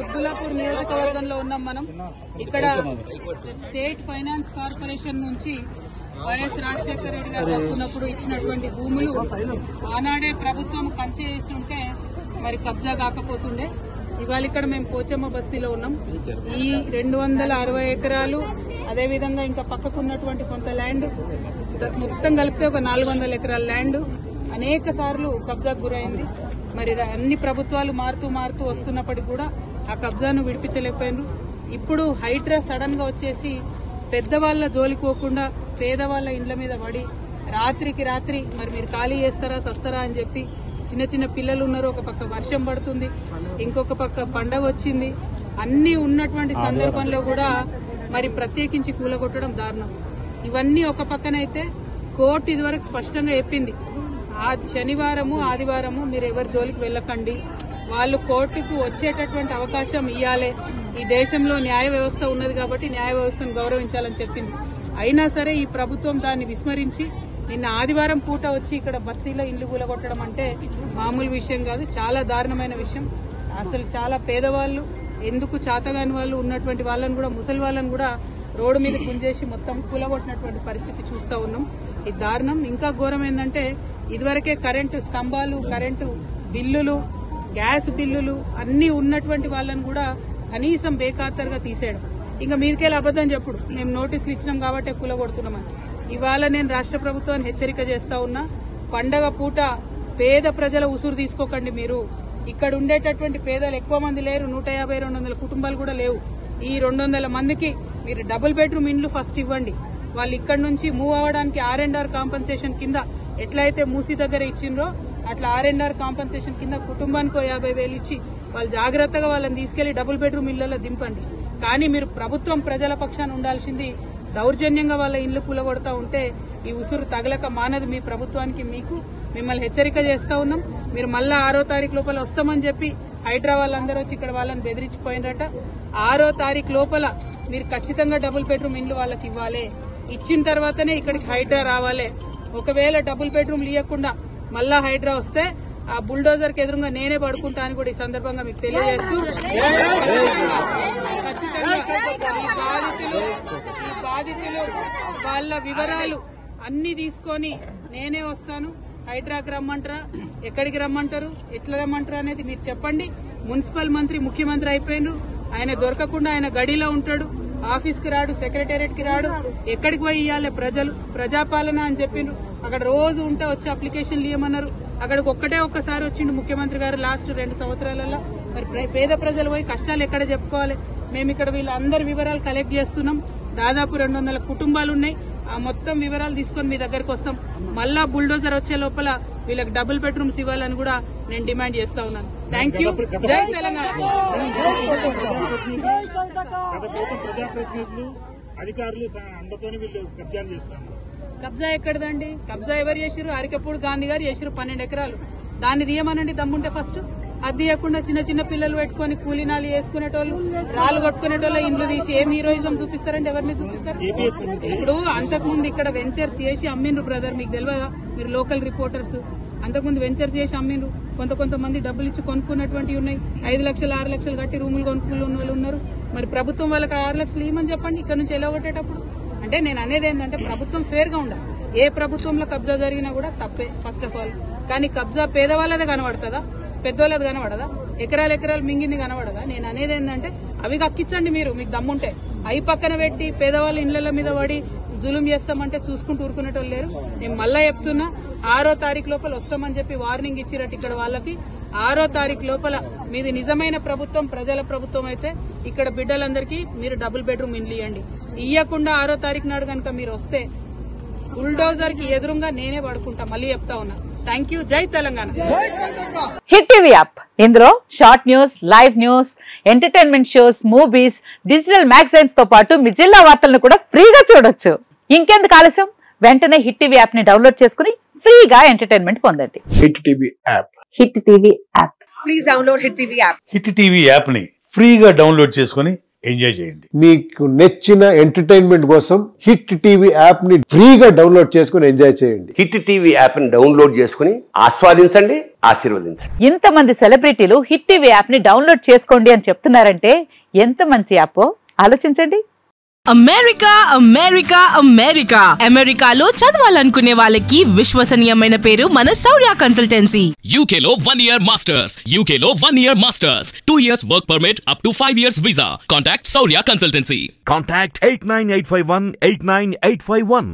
అబ్దుల్లాపూర్ నియోజకవర్గంలో ఉన్నాం మనం. ఇక్కడ స్టేట్ ఫైనాన్స్ కార్పొరేషన్ నుంచి వైఎస్ రాజశేఖర రెడ్డి గారు వస్తున్నప్పుడు ఇచ్చినటువంటి భూములు ఆనాడే ప్రభుత్వం కంచె చేసి ఉంటే మరి కబ్జా కాకపోతుండే. ఇవాళ ఇక్కడ మేము పోచమ్మ బస్తీలో ఉన్నాం. ఈ 260 ఎకరాలు అదేవిధంగా ఇంకా పక్కకు ఉన్నటువంటి కొంత ల్యాండ్ మొత్తం కలిపితే ఒక 400 ఎకరాల ల్యాండ్ అనేక సార్లు కబ్జాకు గురైంది. మరి అన్ని ప్రభుత్వాలు మారుతూ వస్తున్నప్పటికీ కూడా ఆ కబ్జాను విడిపించలేకపోయినారు. ఇప్పుడు హైడ్రా సడన్ గా వచ్చేసి పెద్దవాళ్ల జోలికోకుండా పేదవాళ్ల ఇండ్ల మీద పడి రాత్రికి రాత్రి మరి మీరు ఖాళీ చేస్తారా సస్తారా అని చెప్పి చిన్న చిన్న పిల్లలు ఉన్నారు. ఒక పక్క వర్షం పడుతుంది, ఇంకొక పక్క పండగ వచ్చింది. అన్ని ఉన్నటువంటి సందర్భంలో కూడా మరి ప్రత్యేకించి కూలగొట్టడం దారుణం. ఇవన్నీ ఒక పక్కనైతే కోర్టు ఇదివరకు స్పష్టంగా చెప్పింది, ఆ శనివారము ఆదివారము మీరు ఎవరి జోలికి వెళ్ళకండి, వాళ్ళు కోర్టుకు వచ్చేటటువంటి అవకాశం ఇవ్వాలి. ఈ దేశంలో న్యాయ వ్యవస్థ ఉన్నది కాబట్టి న్యాయ వ్యవస్థను గౌరవించాలని చెప్పింది. అయినా సరే ఈ ప్రభుత్వం దాన్ని విస్మరించి నిన్న ఆదివారం పూట వచ్చి ఇక్కడ బస్తీలో ఇల్లు కూలగొట్టడం అంటే మామూలు విషయం కాదు, చాలా దారుణమైన విషయం. అసలు చాలా పేదవాళ్లు, ఎందుకు చాతగాని వాళ్ళు ఉన్నటువంటి వాళ్ళని కూడా, ముసలి వాళ్ళని కూడా రోడ్డు మీద గుంజేసి మొత్తం కూలగొట్టినటువంటి పరిస్థితి చూస్తా ఉన్నాం. ఇది దారుణం. ఇంకా ఘోరం ఏంటంటే ఇదివరకే కరెంటు స్తంభాలు, కరెంటు బిల్లులు, గ్యాస్ బిల్లులు అన్ని ఉన్నటువంటి వాళ్ళని కూడా కనీసం బేఖాతరుగా తీసేయడం. ఇంకా మీదికెళ్ళి అబద్దం చెప్పుడు మేము నోటీసులు ఇచ్చినాం కాబట్టి కూలగొడుతున్నామని. ఇవాళ నేను రాష్ట్ర ప్రభుత్వాన్ని హెచ్చరిక చేస్తా ఉన్నా, పండగ పూట పేద ప్రజల ఉసురు తీసుకోకండి. మీరు ఇక్కడ ఉండేటటువంటి పేదలు ఎక్కువ మంది లేరు, 150-200 కుటుంబాలు కూడా లేవు. ఈ 200 మందికి మీరు డబుల్ బెడ్రూమ్ ఇండ్లు ఫస్ట్ ఇవ్వండి. వాళ్ళు ఇక్కడ నుంచి మూవ్ అవ్వడానికి R&R కాంపన్సేషన్ కింద ఎట్లయితే మూసీ దగ్గర ఇచ్చిండ్రో అట్లా R&R కాంపన్సేషన్ కింద కుటుంబానికి 50,000 ఇచ్చి వాళ్ళు జాగ్రత్తగా వాళ్ళని తీసుకెళ్లి డబుల్ బెడ్రూమ్ ఇళ్లలో దింపండి. కానీ మీరు ప్రభుత్వం ప్రజల పక్షాన ఉండాల్సింది, దౌర్జన్యంగా వాళ్ళ ఇళ్లు కూలగొడతా ఉంటే ఈ ఉసురు తగలక మానదు మీ ప్రభుత్వానికి. మిమ్మల్ని హెచ్చరిక చేస్తా ఉన్నాం. మీరు మళ్ళా 6వ తారీఖు లోపల వస్తామని చెప్పి హైడ్రా వాళ్ళందరూ వచ్చి ఇక్కడ వాళ్ళని బెదిరించిపోయినట. 6వ తారీఖు లోపల మీరు ఖచ్చితంగా డబుల్ బెడ్రూమ్ ఇండ్లు వాళ్ళకి ఇవ్వాలి. ఇచ్చిన తర్వాతనే ఇక్కడికి హైడ్రా రావాలి. ఒకవేళ డబుల్ బెడ్రూమ్లు ఇవ్వకుండా మళ్ళా హైడ్రా వస్తే ఆ బుల్డోజర్ కి ఎదురుగా నేనే పడుకుంటా అని కూడా ఈ సందర్భంగా మీకు తెలియజేస్తూ, ఈ బాధితులు వాళ్ళ వివరాలు అన్ని తీసుకొని నేనే వస్తాను. హైడ్రాకి రమ్మంటారా, ఎక్కడికి రమ్మంటారు, ఎట్లా రమ్మంటారు అనేది మీరు చెప్పండి. మున్సిపల్ మంత్రి ముఖ్యమంత్రి అయిపోయినారు, ఆయన దొరకకుండా ఆయన గడిలో ఉంటాడు, ఆఫీస్ కి రాడు, సెక్రటేరియట్ కి రాడు. ఎక్కడికి పోయి ఇవ్వాలి ప్రజలు, ప్రజాపాలన అని చెప్పిండ్రు. అక్కడ రోజు ఉంటే వచ్చి అప్లికేషన్లు ఇవ్వమన్నారు. అక్కడికి ఒక్కసారి వచ్చిండు ముఖ్యమంత్రి గారు లాస్ట్ 2 సంవత్సరాలలో. మరి పేద ప్రజలు పోయి కష్టాలు ఎక్కడ చెప్పుకోవాలి? మేము ఇక్కడ వీళ్ళందరి వివరాలు కలెక్ట్ చేస్తున్నాం. దాదాపు 200 కుటుంబాలు ఉన్నాయి. ఆ మొత్తం వివరాలు తీసుకొని మీ దగ్గరకు వస్తాం. మళ్ళా బుల్డోజర్ వచ్చే లోపల వీళ్ళకి డబుల్ బెడ్రూమ్స్ ఇవ్వాలని కూడా నేను డిమాండ్ చేస్తా ఉన్నాను. Thank you. జై తెలంగాణ. కబ్జా ఎక్కడదండి? కబ్జా ఎవరు చేసిరు? అరికపూడి గాంధీ గారు చేసిరు 12 ఎకరాలు. దాన్ని తీయమనండి దమ్ముంటే ఫస్ట్. అది తీయకుండా చిన్న చిన్న పిల్లలు పెట్టుకుని కూలీనాలు వేసుకునేటోళ్ళు, రాళ్ళు కొట్టుకునేటోళ్ళు ఇండ్లు తీసి ఏం హీరోయిజం చూపిస్తారంటే ఎవరిని చూపిస్తారు? ఇప్పుడు అంతకుముందు ఇక్కడ వెంచర్స్ చేసి అమ్మిండ్రు బ్రదర్, మీకు తెలియదా? మీరు లోకల్ రిపోర్టర్స్. అంతకుముందు వెంచర్స్ చేసి అమ్మిండ్రు. కొంతమంది డబ్బులు ఇచ్చి కొనుక్కున్నటువంటివి ఉన్నాయి. 5 లక్షలు 6 లక్షలు కట్టి రూములు కొనుక్కున్న వాళ్ళు ఉన్నారు. మరి ప్రభుత్వం వాళ్ళకి 6 లక్షలు ఇవ్వమని చెప్పండి ఇక్కడ నుంచి ఎలాగొట్టేటప్పుడు. అంటే నేను అనేది ఏంటంటే ప్రభుత్వం ఫేర్ గా ఉండాలి. ఏ ప్రభుత్వంలో కబ్జా జరిగినా కూడా తప్పే ఫస్ట్ ఆఫ్ ఆల్. కానీ కబ్జా పేదవాళ్ళదే కనబడుతుందా, పెద్దవాళ్ళది కనబడదా? ఎకరాలు మింగింది కనబడదా? నేను అనేది ఏంటంటే అవి కక్కించండి మీరు, మీకు దమ్ముంటే. అవి పక్కన పెట్టి పేదవాళ్ళ ఇళ్ల మీద పడి జులుం చేస్తామంటే చూసుకుంటూ ఊరుకునేటోళ్ళు లేరు. నేను మళ్ళా చెప్తున్నా, 6వ తారీఖు లోపల వస్తామని చెప్పి వార్నింగ్ ఇచ్చినట్టు ఇక్కడ వాళ్ళకి. 6వ తారీఖు లోపల మీది నిజమైన ప్రభుత్వం, ప్రజల ప్రభుత్వం అయితే ఇక్కడ బిడ్డలందరికీ మీరు డబుల్ బెడ్రూమ్ ఇండ్లు ఇవ్వండి. ఇవ్వకుండా 6వ తారీఖు నాడు కనుక మీరు వస్తే బుల్డోజర్ కి ఎదురుగా నేనే పడుకుంటా. మళ్ళీ చెప్తా ఉన్నా. Thank you. జై తెలంగాణ. హిట్ టీవీ యాప్, ఇందులో short news, live news, entertainment shows, movies, digital magazines తో పాటు మీ జిల్లా వార్తలను కూడా ఫ్రీగా చూడొచ్చు. ఇంకెందుకు ఆలస్యం? వెంటనే హిట్ టీవీ యాప్ ని డౌన్లోడ్ చేసుకుని ఫ్రీగా ఎంటర్టైన్మెంట్ పొందండి. Hit TV app. Hit TV app. Please download hit TV app. Hit TV app ని ఫ్రీగా డౌన్లోడ్ చేసుకుని ఎంజాయ్ చేయండి. మీకు నచ్చిన ఎంటర్టైన్మెంట్ కోసం హిట్ టీవీ యాప్ ని ఫ్రీగా డౌన్లోడ్ చేసుకుని ఎంజాయ్ చేయండి. హిట్ టీవీ యాప్ ని డౌన్లోడ్ చేసుకుని ఆస్వాదించండి, ఆశీర్వదించండి. ఇంతమంది సెలబ్రిటీలు హిట్ టీవీ యాప్ ని డౌన్లోడ్ చేసుకోండి అని చెప్తున్నారంటే ఎంత మంచి యాప్ ఆలోచించండి. అమెరికా అమెరికా అమెరికా అమెరికాలో చదవాలనుకునే వాళ్ళకి విశ్వసనీయమైన పేరు మన శౌర్య కన్సల్టెన్సీ. UK లో 1 year masters, UK లో 1 year masters, 2 years work permit up to 5 years visa. Contact Saurya Consultancy. Contact 89851 89851.